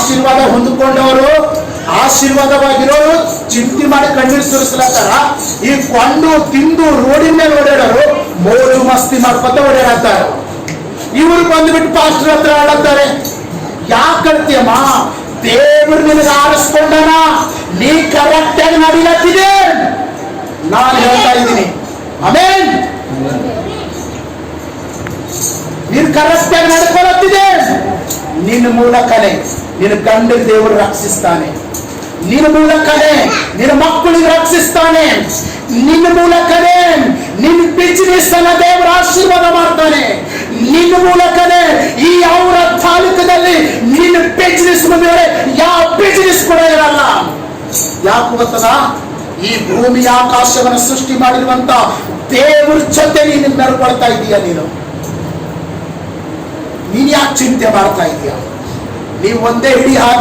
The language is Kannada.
ಆಶೀರ್ವಾದ ಹೊಂದಿಕೊಂಡವರು ಆಶೀರ್ವಾದವಾಗಿರೋರು ಚಿಂತೆ ಮಾಡಿ ಕಣ್ಣೀರು ಸುರಿಸ್ಲತ್ತಾರ. ಈ ಕೊಂಡು ತಿಂದು ರೋಡಿನ ಮೇಲೆ ಓಡಾಡೋರು ಮೋಜು ಮಸ್ತಿ ಮಾಡ್ಕೊತ ಓಡಾಡ್ತಾರ. ಇವರು ಬಂದ್ಬಿಟ್ಟು ಪಾಸ್ಟರ್ ಹತ್ರ ಆಡತ್ತಾರೆ, ಯಾಕೆ ಕಳ್ತೀಯಮ್ಮ? ದೇವರು ನಿನಗೆ ಆರಿಸ್ಕೊಂಡನ, ನೀ ಕರೆಕ್ಟ್ ಆಗಿ ನಡಿಲತ್ತಿದೆ. ನಾನು ಹೇಳ್ತಾ ಇದ್ದೀನಿ ಆಮೇನ್, ನೀನು ಕರೆಕ್ಟ್ ಆಗಿ ನಡ್ಕೊಳತ್ತಿದೆ. ನಿನ್ನ ಮೂಲಕನೇ ನಿನ್ನ ಗಂಡನ ದೇವರು ರಕ್ಷಿಸ್ತಾನೆ, ನಿನ್ನ ಮೂಲಕನೇ ನಿನ್ನ ಮಕ್ಕಳಿಗೆ ರಕ್ಷಿಸ್ತಾನೆ, ನಿನ್ನ ಮೂಲಕನೇ ನಿನ್ನ ಬಿಸಿನೆಸ್ ಅನ್ನ ದೇವರ ಆಶೀರ್ವಾದ ಮಾಡ್ತಾನೆ, ನಿನ್ನ ಮೂಲಕನೇ ಈ ಅವರ ತಾಲೂಕದಲ್ಲಿ ನಿನ್ನ ಬಿಸಿನೆಸ್ ಮುಂದೆ ಯಾವ ಬಿಸಿನೆಸ್ ಕೂಡ ಇರಲ್ಲ. ಯಾಕೆ ಗೊತ್ತದ? ಈ ಭೂಮಿ ಆಕಾಶವನ್ನು ಸೃಷ್ಟಿ ಮಾಡಿರುವಂತ ದೇವರ ಜೊತೆ ನೀನು ನಡ್ಕೊಳ್ತಾ ಇದೀಯ. ನೀನು ಯಾಕೆ ಚಿಂತೆ ಮಾಡ್ತಾ ಇದೀಯ? ನೀವು ಒಂದೇ ಹಿಡಿ